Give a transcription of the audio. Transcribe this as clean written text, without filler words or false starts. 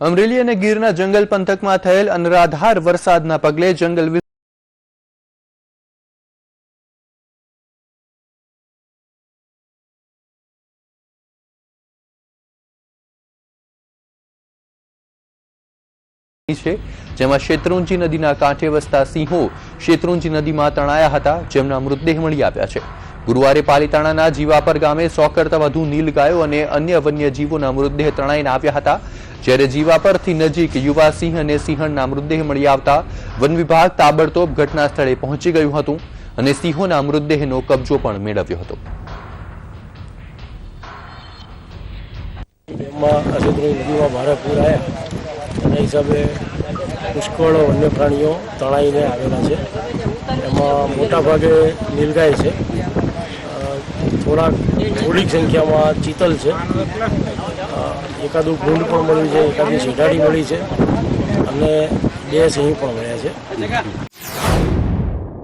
અમરેલી અને ગીરના જંગલ પંથકમાં થયેલ અનરાધાર વરસાદના પગલે જંગલ છે, જેમાં શેત્રુંજી નદીના કાંઠે વસતા સિંહો શેત્રુંજી નદીમાં તણાયા હતા, જેમના મૃતદેહ મળી આવ્યા છે। ગુરુવારે પાલીતાણાના જીવાપર ગામે 100 કરતા વધુ નીલગાયો અને અન્ય વન્યજીવોના મૃતદેહ તણાઈને આવ્યા હતા, જ્યારે જીવાપરથી નજીક યુવા સિંહ અને સિંહણના મૃતદેહ મળી આવતા વન વિભાગ તાબડતોબ ઘટના સ્થળે પહોંચી ગયું હતું અને સિંહોના મૃતદેહનો કબજો પણ મેળવ્યો હતો। નદીમાં ભારે પૂર આવ્યા એના હિસાબે પુષ્કળ વન્ય પ્રાણીઓ તણાઈને આવેલા છે। એમાં મોટાભાગે નીલગાય છે, થોડીક સંખ્યામાં ચિતલ છે, એકાદું ભૂંડ પણ મળ્યું છે, એકાદી શેઢાડી મળી છે અને 2 સિંહ પણ મળ્યા છે।